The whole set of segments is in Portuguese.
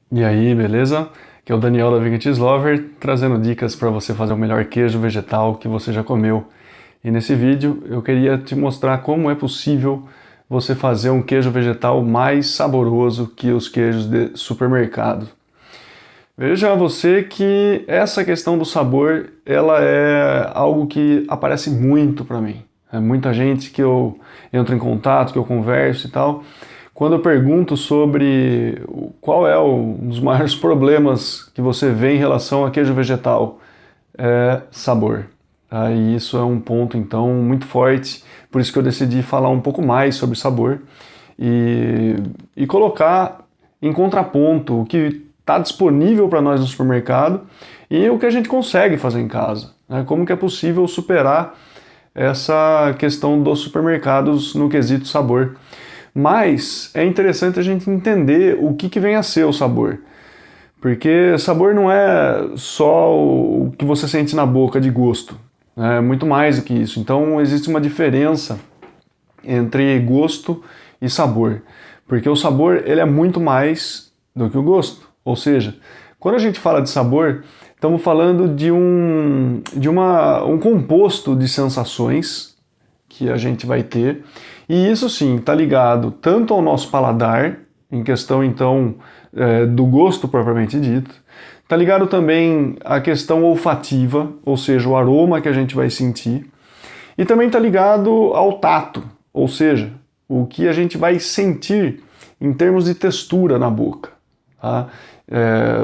E aí, beleza? Aqui é o Daniel da Vegan Cheese Lover, trazendo dicas para você fazer o melhor queijo vegetal que você já comeu. E nesse vídeo eu queria te mostrar como é possível você fazer um queijo vegetal mais saboroso que os queijos de supermercado. Veja você que essa questão do sabor, ela é algo que aparece muito para mim. É muita gente que eu entro em contato, que eu converso e tal. Quando eu pergunto sobre qual é um dos maiores problemas que você vê em relação a queijo vegetal, é sabor. Tá? E isso é um ponto, então, muito forte. Por isso que eu decidi falar um pouco mais sobre sabor e colocar em contraponto o que está disponível para nós no supermercado e o que a gente consegue fazer em casa. Né? Como que é possível superar essa questão dos supermercados no quesito sabor. Mas é interessante a gente entender o que vem a ser o sabor. Porque sabor não é só o que você sente na boca de gosto, né? É muito mais do que isso. Então existe uma diferença entre gosto e sabor. Porque o sabor ele é muito mais do que o gosto. Ou seja, quando a gente fala de sabor, estamos falando de um composto de sensações que a gente vai ter. E isso sim está ligado tanto ao nosso paladar, em questão então do gosto propriamente dito, está ligado também à questão olfativa, ou seja, o aroma que a gente vai sentir, e também está ligado ao tato, ou seja, o que a gente vai sentir em termos de textura na boca. Tá?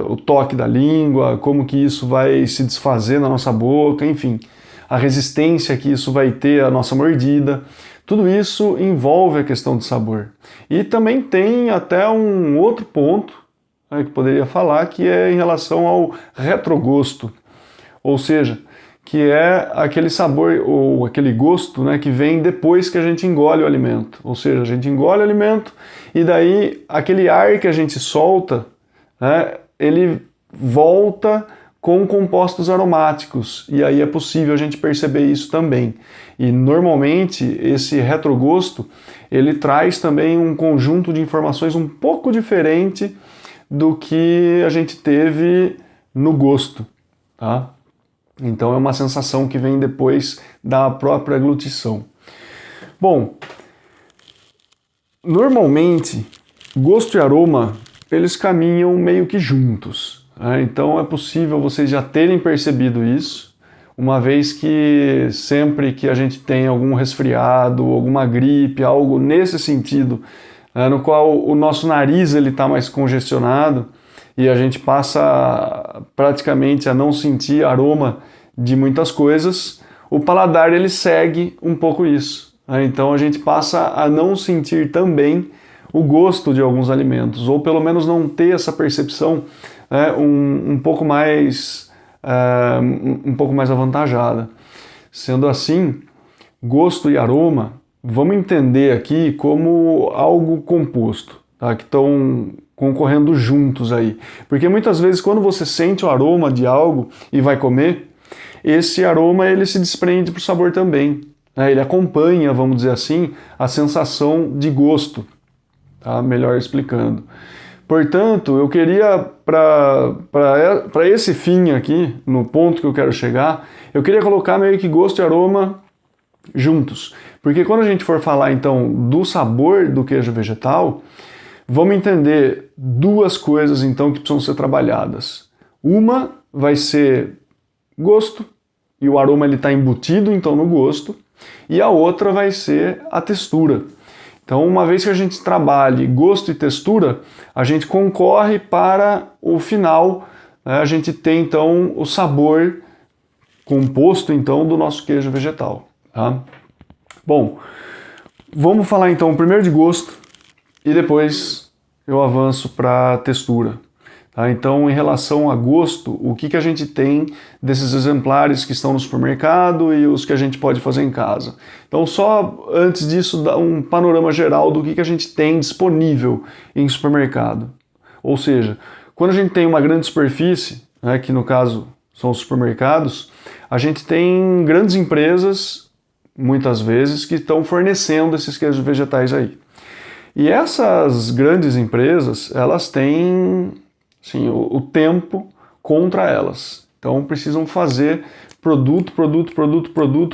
O toque da língua, como que isso vai se desfazer na nossa boca, enfim, a resistência que isso vai ter à nossa mordida. Tudo isso envolve a questão de sabor. E também tem até um outro ponto, né, que poderia falar, que é em relação ao retrogosto. Ou seja, que é aquele sabor ou aquele gosto, né, que vem depois que a gente engole o alimento. Ou seja, a gente engole o alimento e daí aquele ar que a gente solta, né, ele volta com compostos aromáticos, e aí é possível a gente perceber isso também. E normalmente esse retrogosto, ele traz também um conjunto de informações um pouco diferente do que a gente teve no gosto, tá? Então é uma sensação que vem depois da própria aglutição. Bom, normalmente gosto e aroma, eles caminham meio que juntos. Então é possível vocês já terem percebido isso, uma vez que sempre que a gente tem algum resfriado, alguma gripe, algo nesse sentido, no qual o nosso nariz está mais congestionado e a gente passa praticamente a não sentir aroma de muitas coisas, o paladar ele segue um pouco isso. Então a gente passa a não sentir também o gosto de alguns alimentos, ou pelo menos não ter essa percepção um pouco mais avantajada. Sendo assim, gosto e aroma, vamos entender aqui como algo composto, tá? Que estão concorrendo juntos aí. Porque muitas vezes quando você sente o aroma de algo e vai comer, esse aroma ele se desprende para o sabor também. Ele acompanha, vamos dizer assim, a sensação de gosto. Tá? Melhor explicando. Portanto, eu queria, para esse fim aqui, no ponto que eu quero chegar, eu queria colocar meio que gosto e aroma juntos. Porque quando a gente for falar, então, do sabor do queijo vegetal, vamos entender duas coisas, então, que precisam ser trabalhadas. Uma vai ser gosto, e o aroma está embutido, então, no gosto, e a outra vai ser a textura. Então, uma vez que a gente trabalhe gosto e textura, a gente concorre para o final, né? A gente tem então o sabor composto então do nosso queijo vegetal. Tá? Bom, vamos falar então primeiro de gosto e depois eu avanço para textura. Tá? Então, em relação a gosto, o que a gente tem desses exemplares que estão no supermercado e os que a gente pode fazer em casa? Então, só antes disso, dar um panorama geral do que a gente tem disponível em supermercado. Ou seja, quando a gente tem uma grande superfície, né, que no caso são os supermercados, a gente tem grandes empresas, muitas vezes, que estão fornecendo esses queijos vegetais aí. E essas grandes empresas, elas têm Assim, o tempo contra elas. Então precisam fazer produto,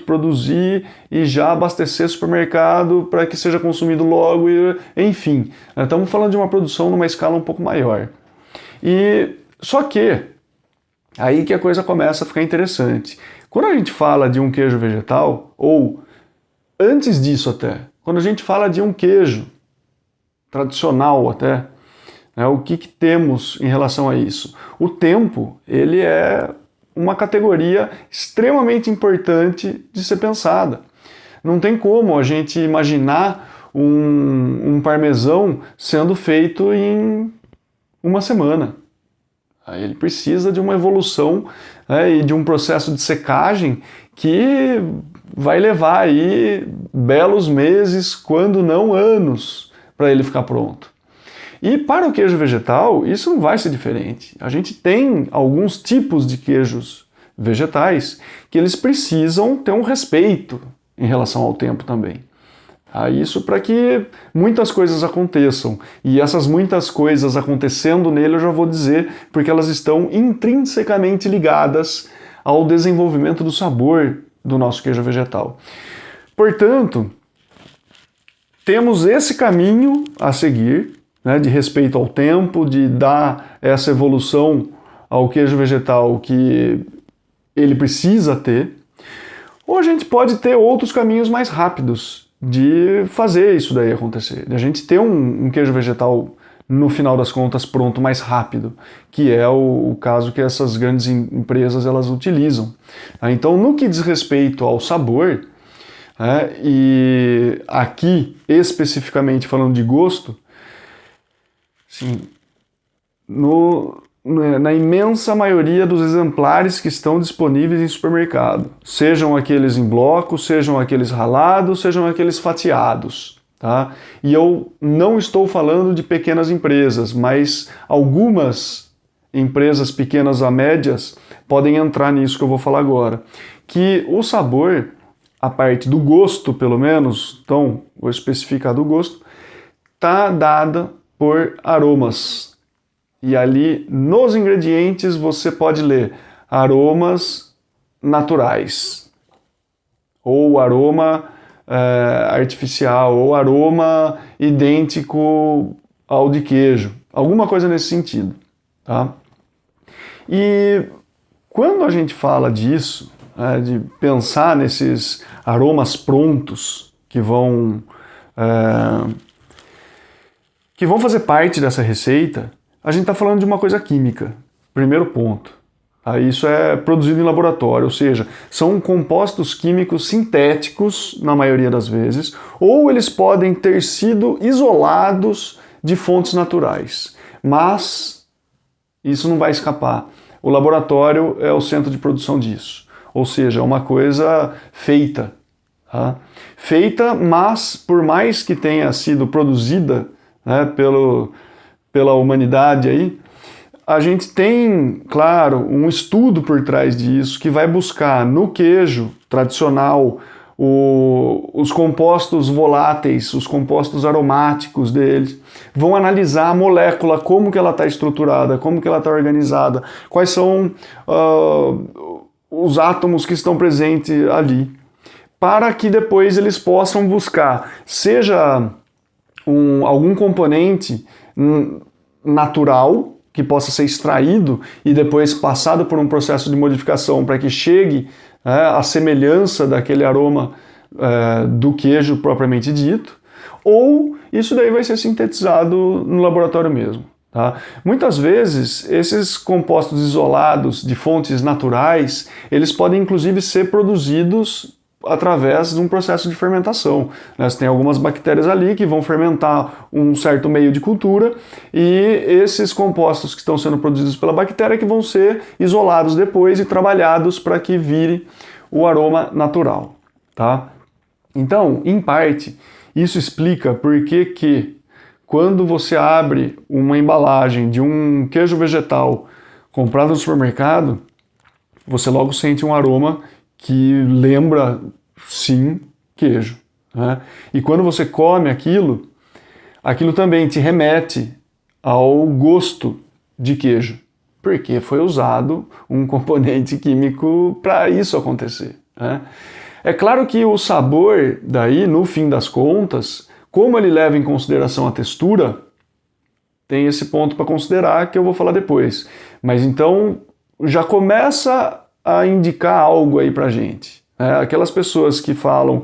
produzir e já abastecer supermercado para que seja consumido logo, enfim. Estamos falando de uma produção numa escala um pouco maior. E só que aí que a coisa começa a ficar interessante. Quando a gente fala de um queijo vegetal, ou antes disso até, quando a gente fala de um queijo tradicional até, né, o que temos em relação a isso? O tempo, ele é uma categoria extremamente importante de ser pensada. Não tem como a gente imaginar um parmesão sendo feito em uma semana. Aí ele precisa de uma evolução, né, e de um processo de secagem que vai levar aí belos meses, quando não anos, para ele ficar pronto. E para o queijo vegetal, isso não vai ser diferente. A gente tem alguns tipos de queijos vegetais que eles precisam ter um respeito em relação ao tempo também. Isso para que muitas coisas aconteçam. E essas muitas coisas acontecendo nele, eu já vou dizer, porque elas estão intrinsecamente ligadas ao desenvolvimento do sabor do nosso queijo vegetal. Portanto, temos esse caminho a seguir, né, de respeito ao tempo, de dar essa evolução ao queijo vegetal que ele precisa ter. Ou a gente pode ter outros caminhos mais rápidos de fazer isso daí acontecer, de a gente ter um queijo vegetal no final das contas pronto mais rápido, que é o caso que essas grandes empresas elas utilizam. Então, no que diz respeito ao sabor, e aqui especificamente falando de gosto, sim, na imensa maioria dos exemplares que estão disponíveis em supermercado, sejam aqueles em bloco, sejam aqueles ralados, sejam aqueles fatiados, tá? E eu não estou falando de pequenas empresas, mas algumas empresas pequenas a médias podem entrar nisso que eu vou falar agora, que o sabor, a parte do gosto pelo menos, então vou especificar do gosto, está dada por aromas. E ali nos ingredientes você pode ler aromas naturais, ou aroma artificial, ou aroma idêntico ao de queijo, alguma coisa nesse sentido, tá? E quando a gente fala disso, de pensar nesses aromas prontos que vão fazer parte dessa receita, a gente está falando de uma coisa química, primeiro ponto. Isso é produzido em laboratório, ou seja, são compostos químicos sintéticos, na maioria das vezes, ou eles podem ter sido isolados de fontes naturais. Mas isso não vai escapar. O laboratório é o centro de produção disso. Ou seja, é uma coisa feita. Tá? Feita, mas por mais que tenha sido produzida, né, pela humanidade aí, a gente tem, claro, um estudo por trás disso que vai buscar no queijo tradicional os compostos voláteis, os compostos aromáticos deles, vão analisar a molécula, como que ela está estruturada, como que ela está organizada, quais são os átomos que estão presentes ali, para que depois eles possam buscar, seja algum componente natural, que possa ser extraído e depois passado por um processo de modificação para que chegue à semelhança daquele aroma do queijo propriamente dito, ou isso daí vai ser sintetizado no laboratório mesmo. Tá? Muitas vezes esses compostos isolados de fontes naturais, eles podem inclusive ser produzidos através de um processo de fermentação. Você tem algumas bactérias ali que vão fermentar um certo meio de cultura e esses compostos que estão sendo produzidos pela bactéria que vão ser isolados depois e trabalhados para que vire o aroma natural. Tá? Então, em parte, isso explica por que quando você abre uma embalagem de um queijo vegetal comprado no supermercado, você logo sente um aroma que lembra, sim, queijo. Né? E quando você come aquilo também te remete ao gosto de queijo? Porque foi usado um componente químico para isso acontecer, né? É claro que o sabor, daí, no fim das contas, como ele leva em consideração a textura, tem esse ponto para considerar que eu vou falar depois. Mas então já começa a indicar algo aí pra gente. Aquelas pessoas que falam,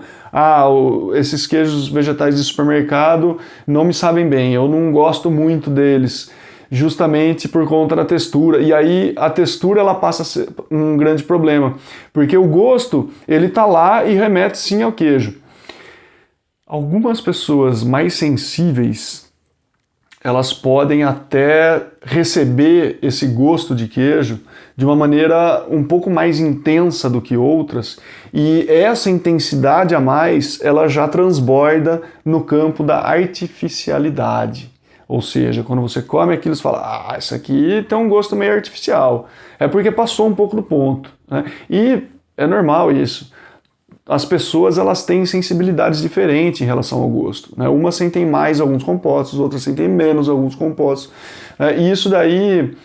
esses queijos vegetais de supermercado não me sabem bem, eu não gosto muito deles, justamente por conta da textura. E aí a textura ela passa a ser um grande problema, porque o gosto ele tá lá e remete sim ao queijo. Algumas pessoas mais sensíveis, elas podem até receber esse gosto de queijo de uma maneira um pouco mais intensa do que outras, e essa intensidade a mais, ela já transborda no campo da artificialidade. Ou seja, quando você come aquilo, você fala, isso aqui tem um gosto meio artificial. É porque passou um pouco do ponto, né? E é normal isso. As pessoas elas têm sensibilidades diferentes em relação ao gosto, né? Umas sentem mais alguns compostos, outras sentem menos alguns compostos. E isso daí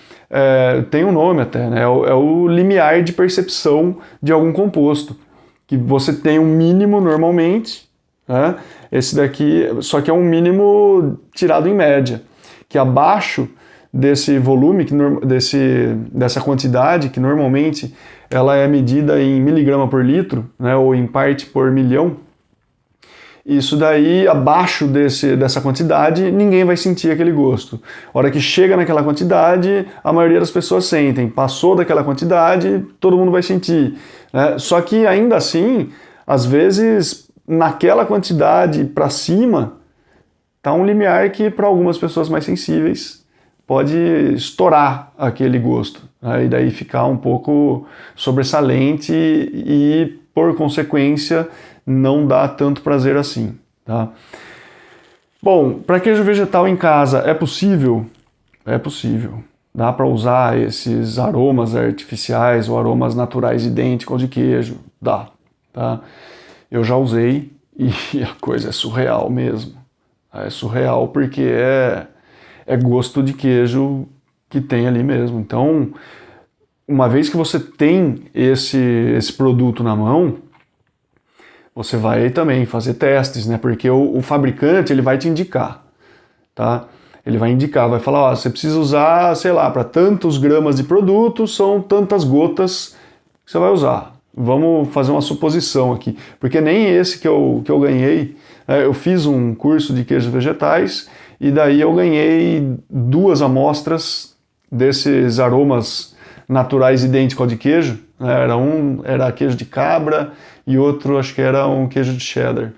tem um nome até, né? É o limiar de percepção de algum composto. Que você tem um mínimo normalmente, né? Esse daqui, só que é um mínimo tirado em média, que abaixo desse volume, dessa quantidade, que normalmente ela é medida em miligrama por litro, né, ou em parte por milhão, isso daí, abaixo dessa quantidade, ninguém vai sentir aquele gosto. A hora que chega naquela quantidade, a maioria das pessoas sentem. Passou daquela quantidade, todo mundo vai sentir, né? Só que ainda assim, às vezes, naquela quantidade para cima, tá um limiar que para algumas pessoas mais sensíveis pode estourar aquele gosto, né? E daí ficar um pouco sobressalente e, por consequência, não dá tanto prazer assim, tá? Bom, para queijo vegetal em casa é possível? É possível. Dá para usar esses aromas artificiais ou aromas naturais idênticos ao de queijo? Dá, tá? Eu já usei e a coisa é surreal mesmo. É surreal porque é gosto de queijo que tem ali mesmo. Então, uma vez que você tem esse produto na mão, você vai também fazer testes, né? Porque o fabricante ele vai te indicar, tá? Ele vai indicar, vai falar, você precisa usar, sei lá, para tantos gramas de produto, são tantas gotas que você vai usar. Vamos fazer uma suposição aqui, porque nem esse que eu ganhei, eu fiz um curso de queijos vegetais e daí eu ganhei 2 amostras desses aromas naturais idênticos ao de queijo. Era queijo de cabra e outro acho que era um queijo de cheddar.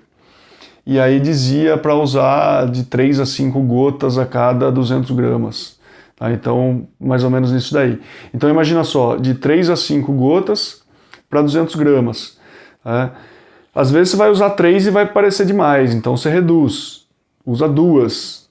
E aí dizia para usar de 3 a 5 gotas a cada 200 gramas. Tá? Então, mais ou menos nisso daí. Então imagina só, de 3 a 5 gotas para 200 gramas. Tá? Às vezes você vai usar 3 e vai parecer demais, então você reduz. Usa 2.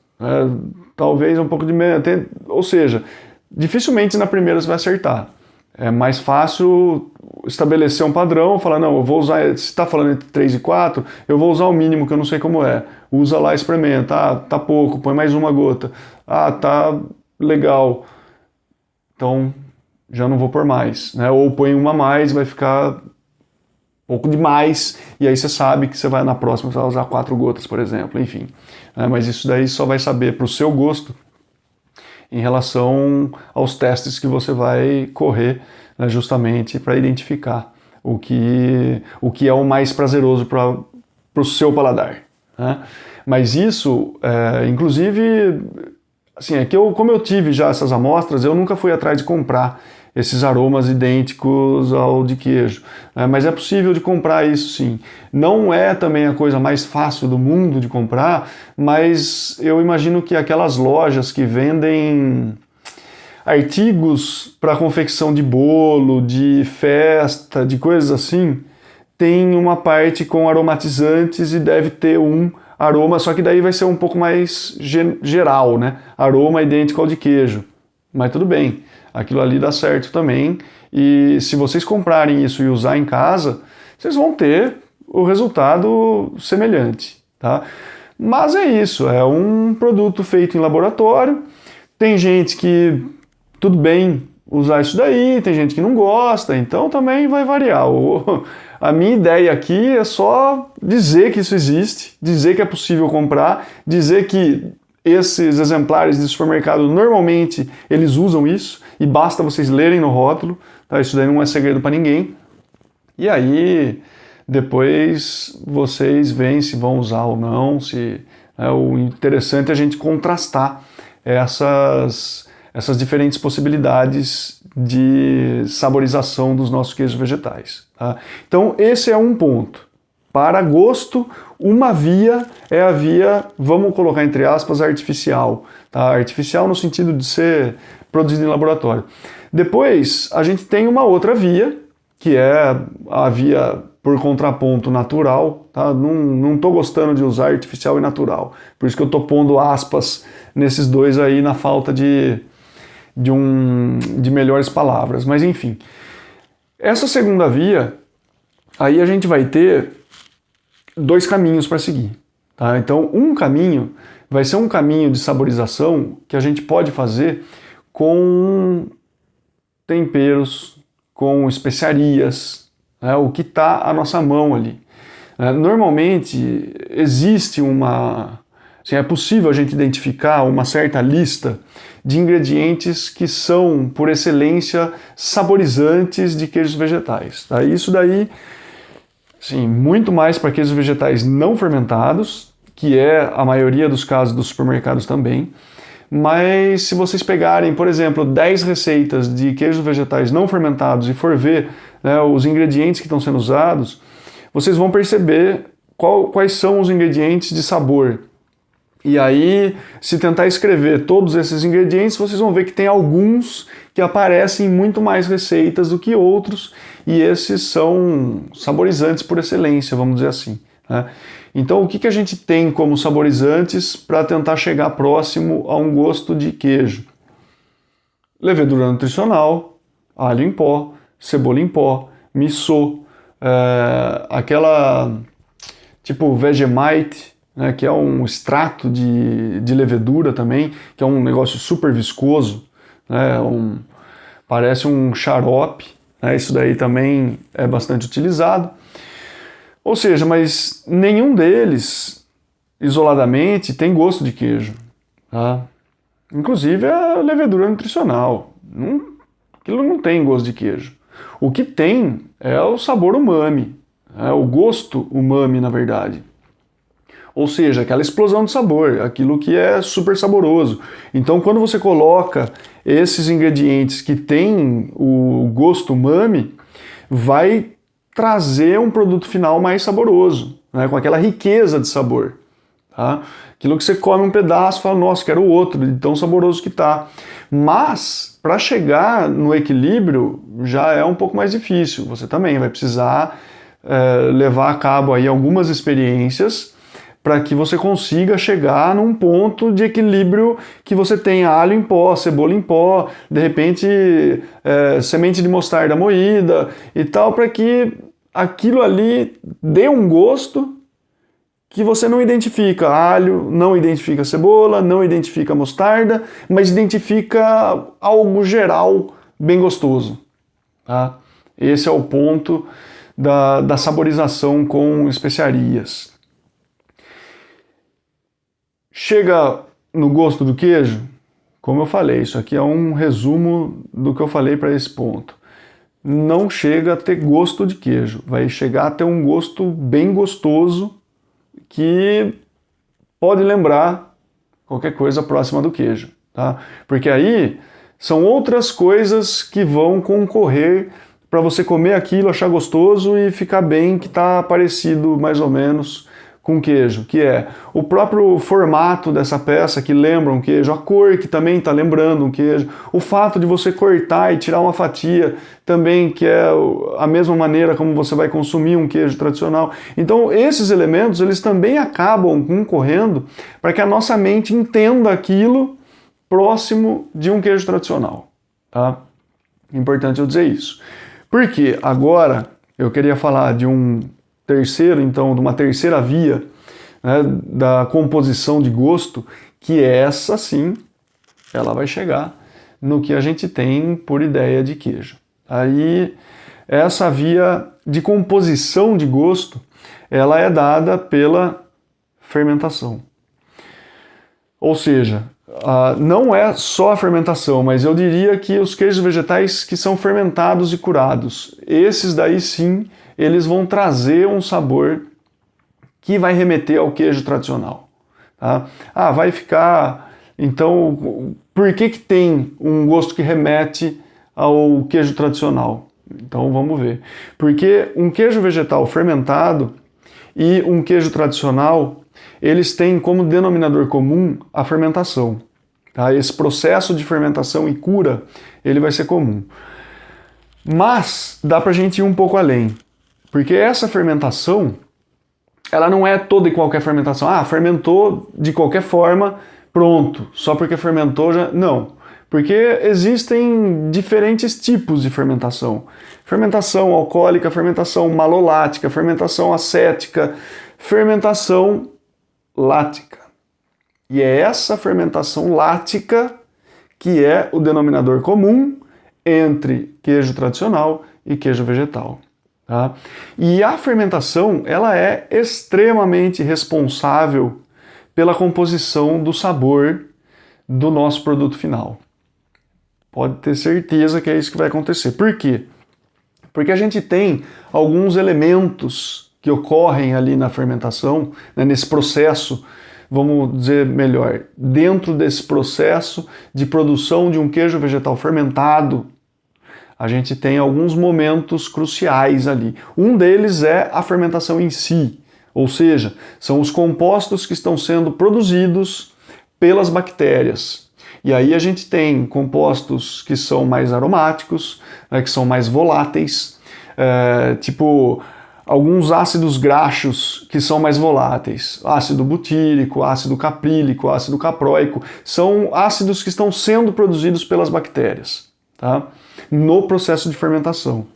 Talvez um pouco de menos. Ou seja, dificilmente na primeira você vai acertar. É mais fácil estabelecer um padrão, falar, não, eu vou usar, se está falando entre 3 e 4, eu vou usar o mínimo, que eu não sei como é. Usa lá, experimenta. Tá pouco, põe mais uma gota. Tá legal. Então, já não vou pôr mais, né? Ou põe uma a mais, vai ficar pouco demais, e aí você sabe que você vai na próxima, você vai usar 4 gotas, por exemplo, enfim. Mas isso daí só vai saber para o seu gosto em relação aos testes que você vai correr, né, justamente para identificar o que é o mais prazeroso para o seu paladar, né? Mas isso, inclusive, assim, como eu tive já essas amostras, eu nunca fui atrás de comprar esses aromas idênticos ao de queijo, né? Mas é possível de comprar isso sim. Não é também a coisa mais fácil do mundo de comprar, mas eu imagino que aquelas lojas que vendem artigos para confecção de bolo, de festa, de coisas assim, tem uma parte com aromatizantes e deve ter um aroma, só que daí vai ser um pouco mais geral, né? Aroma idêntico ao de queijo. Mas tudo bem, aquilo ali dá certo também, e se vocês comprarem isso e usar em casa, vocês vão ter o resultado semelhante, tá? Mas é isso, é um produto feito em laboratório. Tem gente que tudo bem usar isso daí, tem gente que não gosta, então também vai variar. A minha ideia aqui é só dizer que isso existe, dizer que é possível comprar, dizer que esses exemplares de supermercado normalmente eles usam isso e basta vocês lerem no rótulo, tá? Isso daí não é segredo para ninguém. E aí depois vocês veem se vão usar ou não, se o interessante é a gente contrastar essas diferentes possibilidades de saborização dos nossos queijos vegetais. Tá? Então esse é um ponto. Para gosto, uma via é a via, vamos colocar entre aspas, artificial. Tá? Artificial no sentido de ser produzido em laboratório. Depois a gente tem uma outra via, que é a via por contraponto natural. Tá? Não estou gostando de usar artificial e natural. Por isso que eu estou pondo aspas nesses dois aí na falta de melhores palavras. Mas enfim, essa segunda via, aí a gente vai ter dois caminhos para seguir. Tá? Então, um caminho vai ser um caminho de saborização que a gente pode fazer com temperos, com especiarias, né? O que está à nossa mão ali. Normalmente, existe assim, é possível a gente identificar uma certa lista de ingredientes que são, por excelência, saborizantes de queijos vegetais. Tá? Isso daí, sim, muito mais para queijos vegetais não fermentados, que é a maioria dos casos dos supermercados também. Mas se vocês pegarem, por exemplo, 10 receitas de queijos vegetais não fermentados e for ver, né, os ingredientes que estão sendo usados, vocês vão perceber quais são os ingredientes de sabor. E aí, se tentar escrever todos esses ingredientes, vocês vão ver que tem alguns que aparecem em muito mais receitas do que outros, e esses são saborizantes por excelência, vamos dizer assim. Né? Então, o que a gente tem como saborizantes para tentar chegar próximo a um gosto de queijo? Levedura nutricional, alho em pó, cebola em pó, miso, aquela tipo Vegemite, né, que é um extrato de levedura também, que é um negócio super viscoso, né, parece um xarope, né, isso daí também é bastante utilizado. Ou seja, mas nenhum deles, isoladamente, tem gosto de queijo. Tá? Inclusive a levedura nutricional. Aquilo não tem gosto de queijo. O que tem é o sabor umami, o gosto umami, na verdade. Ou seja, aquela explosão de sabor, aquilo que é super saboroso. Então, quando você coloca esses ingredientes que têm o gosto umami, vai trazer um produto final mais saboroso, né, com aquela riqueza de sabor. Tá? Aquilo que você come um pedaço e fala, nossa, quero outro, de tão saboroso que tá. Mas, para chegar no equilíbrio, já é um pouco mais difícil. Você também vai precisar levar a cabo aí algumas experiências para que você consiga chegar num ponto de equilíbrio que você tenha alho em pó, cebola em pó, de repente semente de mostarda moída e tal, para que aquilo ali dê um gosto que você não identifica alho, não identifica cebola, não identifica mostarda, mas identifica algo geral bem gostoso. Tá? Esse é o ponto da saborização com especiarias. Chega no gosto do queijo, como eu falei, isso aqui é um resumo do que eu falei para esse ponto. Não chega a ter gosto de queijo, vai chegar a ter um gosto bem gostoso que pode lembrar qualquer coisa próxima do queijo, tá? Porque aí são outras coisas que vão concorrer para você comer aquilo, achar gostoso e ficar bem, que está parecido mais ou menos com queijo, que é o próprio formato dessa peça que lembra um queijo, a cor que também está lembrando um queijo, o fato de você cortar e tirar uma fatia também, que é a mesma maneira como você vai consumir um queijo tradicional. Então esses elementos, eles também acabam concorrendo para que a nossa mente entenda aquilo próximo de um queijo tradicional. Tá? Importante eu dizer isso. Porque agora eu queria falar de de uma terceira via, né, da composição de gosto, que essa sim, ela vai chegar no que a gente tem por ideia de queijo. Aí, essa via de composição de gosto, ela é dada pela fermentação. Ou seja, não é só a fermentação, mas eu diria que os queijos vegetais que são fermentados e curados, esses daí sim, eles vão trazer um sabor que vai remeter ao queijo tradicional. Tá? Vai ficar... Então, por que tem um gosto que remete ao queijo tradicional? Então, vamos ver. Porque um queijo vegetal fermentado e um queijo tradicional, eles têm como denominador comum a fermentação. Tá? Esse processo de fermentação e cura, ele vai ser comum. Mas, dá pra gente ir um pouco além. Porque essa fermentação, ela não é toda e qualquer fermentação. Fermentou de qualquer forma, pronto. Só porque fermentou já... Não. Porque existem diferentes tipos de fermentação. Fermentação alcoólica, fermentação malolática, fermentação acética, fermentação lática. E é essa fermentação lática que é o denominador comum entre queijo tradicional e queijo vegetal. Tá? E a fermentação, ela é extremamente responsável pela composição do sabor do nosso produto final. Pode ter certeza que é isso que vai acontecer. Por quê? Porque a gente tem alguns elementos que ocorrem ali na fermentação, né, nesse processo, vamos dizer melhor, dentro desse processo de produção de um queijo vegetal fermentado, a gente tem alguns momentos cruciais ali. Um deles é a fermentação em si, ou seja, são os compostos que estão sendo produzidos pelas bactérias. E aí a gente tem compostos que são mais aromáticos, né, que são mais voláteis, tipo alguns ácidos graxos que são mais voláteis. Ácido butírico, ácido caprílico, ácido capróico, são ácidos que estão sendo produzidos pelas bactérias, tá? No processo de fermentação.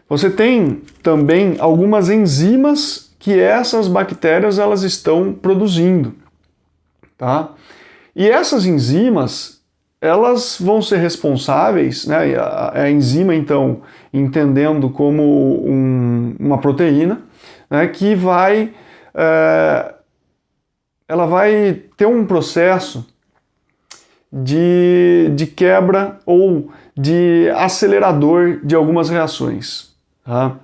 Você tem também algumas enzimas que essas bactérias elas estão produzindo, tá? E essas enzimas, elas vão ser responsáveis, né? A enzima, então, entendendo como uma proteína, né? Que vai, ela vai ter um processo de quebra ou de acelerador de algumas reações. Tá?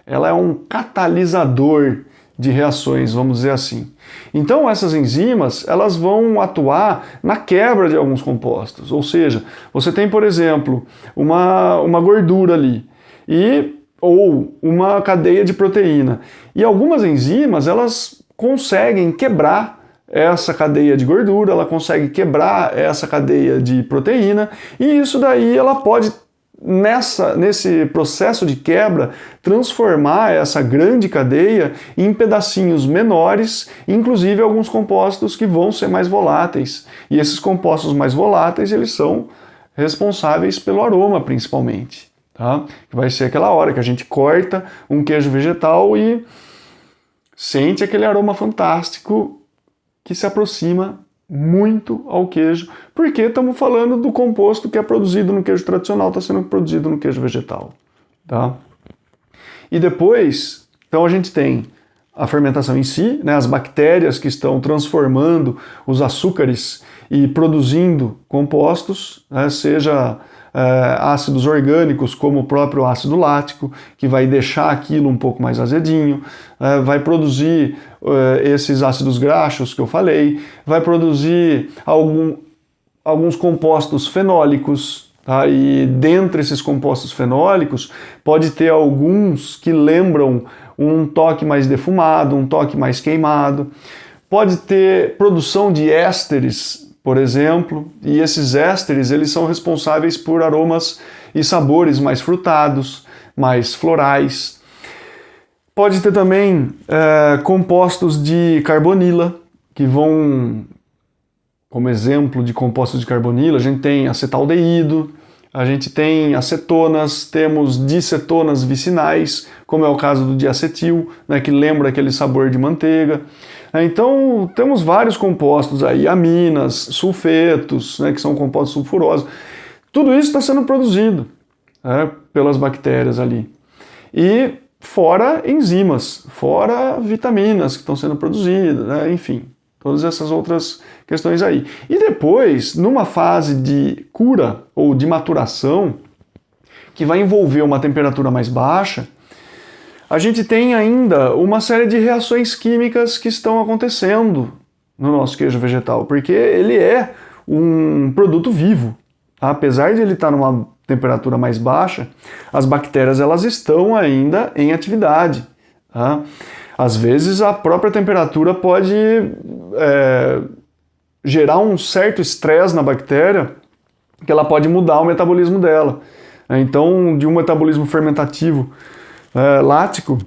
Ela é um catalisador de reações, vamos dizer assim. Então essas enzimas, elas vão atuar na quebra de alguns compostos. Ou seja, você tem, por exemplo, uma gordura ali, ou uma cadeia de proteína. E algumas enzimas, elas conseguem quebrar essa cadeia de gordura, ela consegue quebrar essa cadeia de proteína, e isso daí ela pode, nesse processo de quebra, transformar essa grande cadeia em pedacinhos menores, inclusive alguns compostos que vão ser mais voláteis. E esses compostos mais voláteis, eles são responsáveis pelo aroma, principalmente. Tá? Vai ser aquela hora que a gente corta um queijo vegetal e sente aquele aroma fantástico que se aproxima muito ao queijo, porque estamos falando do composto que é produzido no queijo tradicional, está sendo produzido no queijo vegetal. Tá? E depois, então a gente tem a fermentação em si, né, as bactérias que estão transformando os açúcares e produzindo compostos, né, seja ácidos orgânicos, como o próprio ácido lático, que vai deixar aquilo um pouco mais azedinho, vai produzir esses ácidos graxos que eu falei, vai produzir alguns compostos fenólicos, tá? E dentre esses compostos fenólicos pode ter alguns que lembram um toque mais defumado, um toque mais queimado, pode ter produção de ésteres, por exemplo, e esses ésteres eles são responsáveis por aromas e sabores mais frutados, mais florais. Pode ter também compostos de carbonila, que vão, como exemplo de compostos de carbonila, a gente tem acetaldeído, a gente tem acetonas, temos dicetonas vicinais, como é o caso do diacetil, né, que lembra aquele sabor de manteiga. Então, temos vários compostos aí, aminas, sulfetos, né, que são compostos sulfurosos. Tudo isso está sendo produzido pelas bactérias ali. E fora enzimas, fora vitaminas que estão sendo produzidas, né? Enfim, todas essas outras questões aí. E depois, numa fase de cura ou de maturação, que vai envolver uma temperatura mais baixa, a gente tem ainda uma série de reações químicas que estão acontecendo no nosso queijo vegetal, porque ele é um produto vivo. Apesar de ele estar numa temperatura mais baixa, as bactérias elas estão ainda em atividade. Tá? Às vezes a própria temperatura pode gerar um certo estresse na bactéria, que ela pode mudar o metabolismo dela. Então, de um metabolismo fermentativo lático,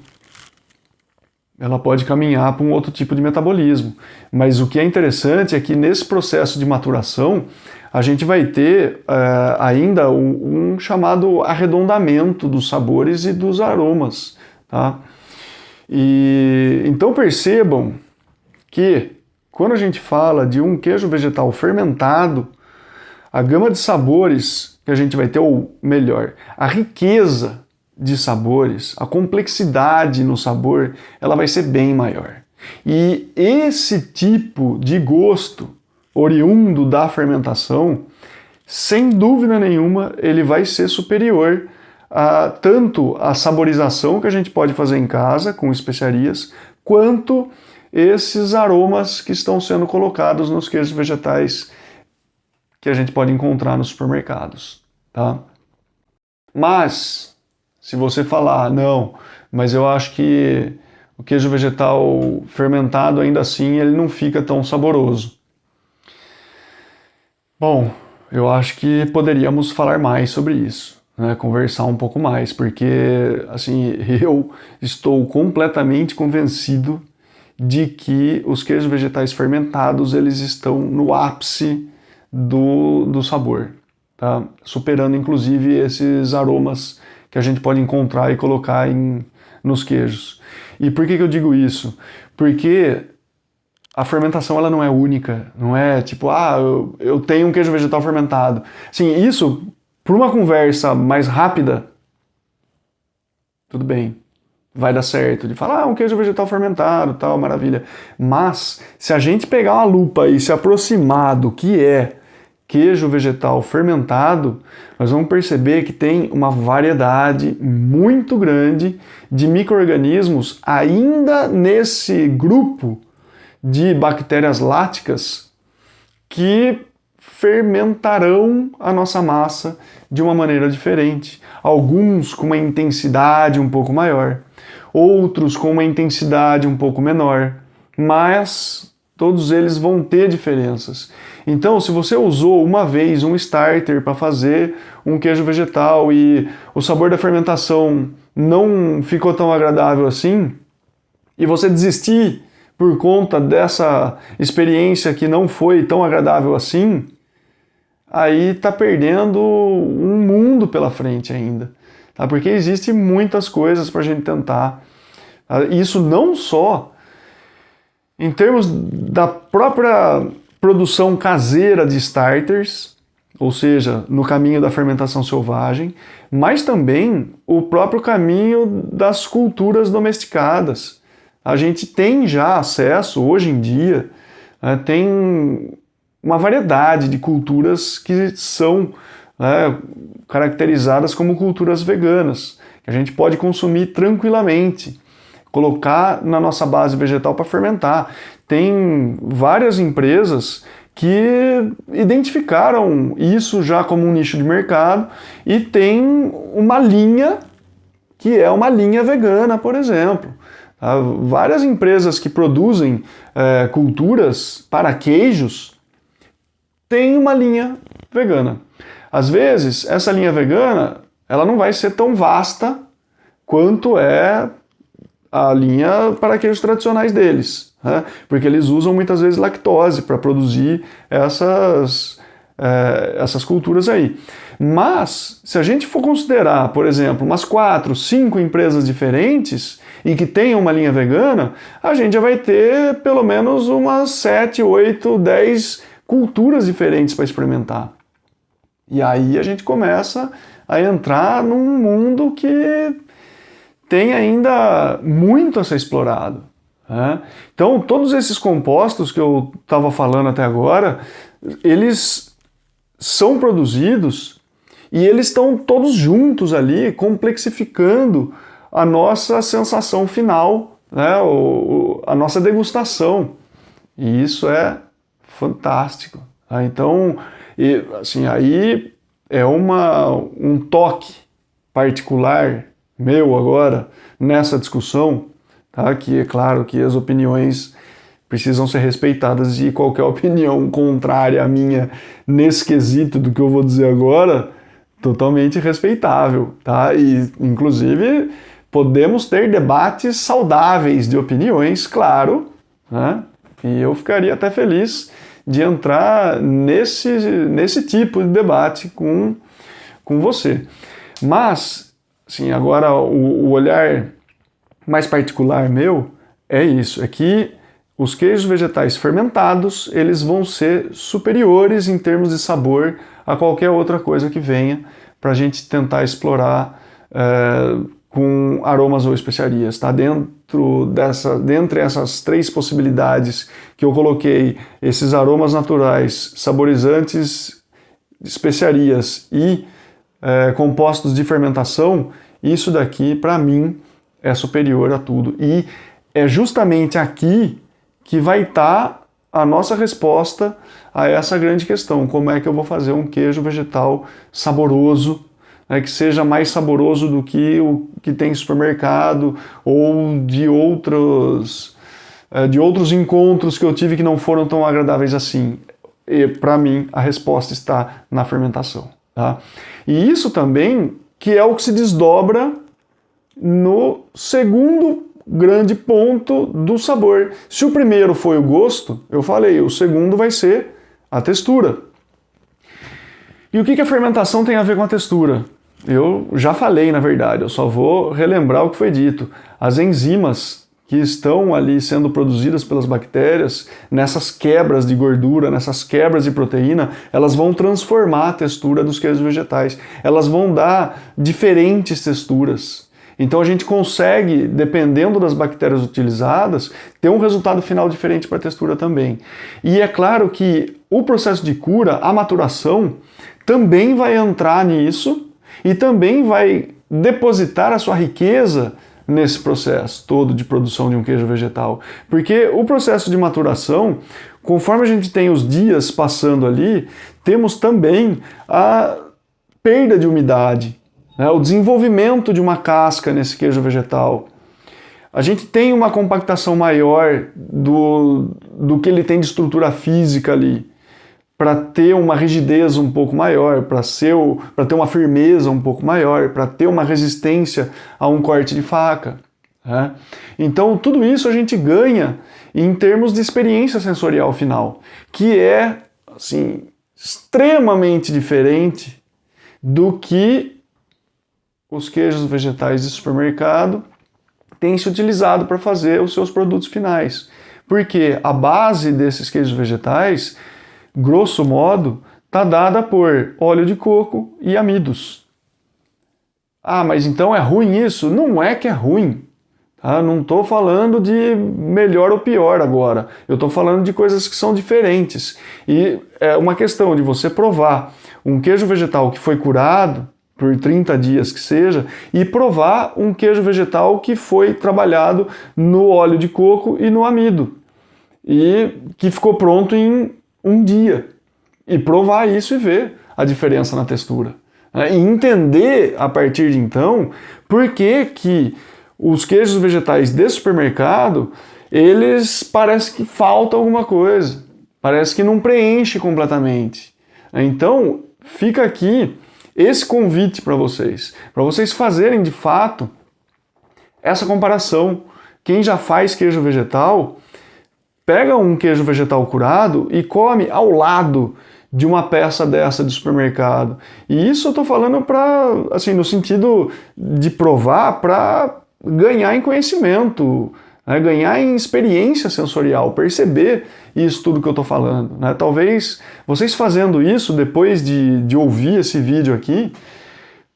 ela pode caminhar para um outro tipo de metabolismo. Mas o que é interessante é que nesse processo de maturação, a gente vai ter ainda um chamado arredondamento dos sabores e dos aromas. Tá? E então percebam que quando a gente fala de um queijo vegetal fermentado, a gama de sabores que a gente vai ter, ou melhor, a riqueza de sabores, a complexidade no sabor, ela vai ser bem maior. E esse tipo de gosto oriundo da fermentação, sem dúvida nenhuma, ele vai ser superior a tanto a saborização que a gente pode fazer em casa com especiarias, quanto esses aromas que estão sendo colocados nos queijos vegetais que a gente pode encontrar nos supermercados, tá? Mas, se você falar, não, mas eu acho que o queijo vegetal fermentado, ainda assim, ele não fica tão saboroso. Bom, eu acho que poderíamos falar mais sobre isso, né? Conversar um pouco mais, porque, assim, eu estou completamente convencido de que os queijos vegetais fermentados, eles estão no ápice do sabor, tá? Superando inclusive esses aromas que a gente pode encontrar e colocar nos queijos. E por que eu digo isso? Porque a fermentação ela não é única, não é tipo, eu tenho um queijo vegetal fermentado. Sim, isso, por uma conversa mais rápida, tudo bem, vai dar certo, de falar, um queijo vegetal fermentado, tal, maravilha. Mas, se a gente pegar uma lupa e se aproximar do que é queijo vegetal fermentado, nós vamos perceber que tem uma variedade muito grande de micro-organismos ainda nesse grupo de bactérias láticas que fermentarão a nossa massa de uma maneira diferente. Alguns com uma intensidade um pouco maior, outros com uma intensidade um pouco menor, mas todos eles vão ter diferenças. Então, se você usou uma vez um starter para fazer um queijo vegetal e o sabor da fermentação não ficou tão agradável assim, e você desistir por conta dessa experiência que não foi tão agradável assim, aí está perdendo um mundo pela frente ainda. Tá? Porque existem muitas coisas para a gente tentar. Tá? Isso não só em termos da própria produção caseira de starters, ou seja, no caminho da fermentação selvagem, mas também o próprio caminho das culturas domesticadas. A gente tem já acesso, hoje em dia, tem uma variedade de culturas que são caracterizadas como culturas veganas, que a gente pode consumir tranquilamente, colocar na nossa base vegetal para fermentar. Tem várias empresas que identificaram isso já como um nicho de mercado e tem uma linha que é uma linha vegana, por exemplo. Várias empresas que produzem culturas para queijos têm uma linha vegana. Às vezes, essa linha vegana ela não vai ser tão vasta quanto é a linha para queijos tradicionais deles, né? Porque eles usam muitas vezes lactose para produzir essas culturas aí. Mas, se a gente for considerar, por exemplo, umas 4, 5 empresas diferentes e que tenham uma linha vegana, a gente já vai ter pelo menos umas 7, 8, 10 culturas diferentes para experimentar. E aí a gente começa a entrar num mundo que tem ainda muito a ser explorado, né? Então, todos esses compostos que eu estava falando até agora, eles são produzidos e eles estão todos juntos ali, complexificando a nossa sensação final, né? A nossa degustação. E isso é fantástico, tá? Então, assim, aí é um toque particular meu agora nessa discussão, tá? Que é claro que as opiniões precisam ser respeitadas e qualquer opinião contrária à minha nesse quesito do que eu vou dizer agora, totalmente respeitável, tá? E inclusive podemos ter debates saudáveis de opiniões, claro, né? E eu ficaria até feliz de entrar nesse tipo de debate com você. Mas, assim, agora o olhar mais particular meu é isso, é que os queijos vegetais fermentados, eles vão ser superiores em termos de sabor a qualquer outra coisa que venha para a gente tentar explorar com aromas ou especiarias, tá? Dentre essas três possibilidades que eu coloquei, esses aromas naturais, saborizantes, especiarias e compostos de fermentação, isso daqui, para mim, é superior a tudo. E é justamente aqui que vai estar a nossa resposta a essa grande questão. Como é que eu vou fazer um queijo vegetal saboroso, que seja mais saboroso do que o que tem em supermercado ou de outros encontros que eu tive que não foram tão agradáveis assim. E para mim a resposta está na fermentação, tá? E isso também que é o que se desdobra no segundo grande ponto do sabor. Se o primeiro foi o gosto, eu falei, o segundo vai ser a textura. E o que a fermentação tem a ver com a textura? Eu já falei, na verdade, eu só vou relembrar o que foi dito. As enzimas que estão ali sendo produzidas pelas bactérias, nessas quebras de gordura, nessas quebras de proteína, elas vão transformar a textura dos queijos vegetais. Elas vão dar diferentes texturas. Então a gente consegue, dependendo das bactérias utilizadas, ter um resultado final diferente para a textura também. E é claro que o processo de cura, a maturação, também vai entrar nisso e também vai depositar a sua riqueza nesse processo todo de produção de um queijo vegetal. Porque o processo de maturação, conforme a gente tem os dias passando ali, temos também a perda de umidade, né, o desenvolvimento de uma casca nesse queijo vegetal. A gente tem uma compactação maior do que ele tem de estrutura física ali, para ter uma rigidez um pouco maior, para ter uma firmeza um pouco maior, para ter uma resistência a um corte de faca, né? Então tudo isso a gente ganha em termos de experiência sensorial final, que é assim, extremamente diferente do que os queijos vegetais de supermercado têm se utilizado para fazer os seus produtos finais. Porque a base desses queijos vegetais, grosso modo, está dada por óleo de coco e amidos. Ah, mas então é ruim isso? Não é que é ruim. Tá? Não estou falando de melhor ou pior agora. Eu estou falando de coisas que são diferentes. E é uma questão de você provar um queijo vegetal que foi curado, por 30 dias que seja, e provar um queijo vegetal que foi trabalhado no óleo de coco e no amido. E que ficou pronto em um dia, e provar isso e ver a diferença na textura, né? E entender a partir de então por que os queijos vegetais de supermercado, eles parece que falta alguma coisa, parece que não preenche completamente. Então fica aqui esse convite para vocês fazerem de fato essa comparação. Quem já faz queijo vegetal, pega um queijo vegetal curado e come ao lado de uma peça dessa de supermercado. E isso eu estou falando assim, no sentido de provar para ganhar em conhecimento, né? Ganhar em experiência sensorial, perceber isso tudo que eu estou falando, né? Talvez vocês fazendo isso, depois de ouvir esse vídeo aqui,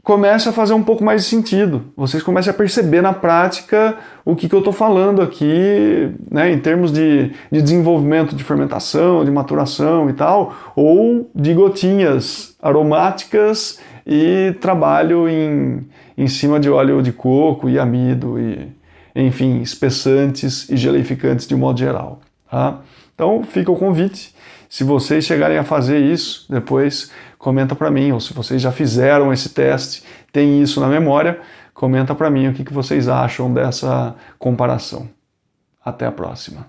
comece a fazer um pouco mais de sentido. Vocês comecem a perceber na prática o que eu estou falando aqui, né, em termos de desenvolvimento de fermentação, de maturação e tal, ou de gotinhas aromáticas e trabalho em cima de óleo de coco e amido e, enfim, espessantes e geleificantes de modo geral. Tá? Então fica o convite. Se vocês chegarem a fazer isso, depois comenta para mim, ou se vocês já fizeram esse teste, tem isso na memória, comenta para mim o que vocês acham dessa comparação. Até a próxima.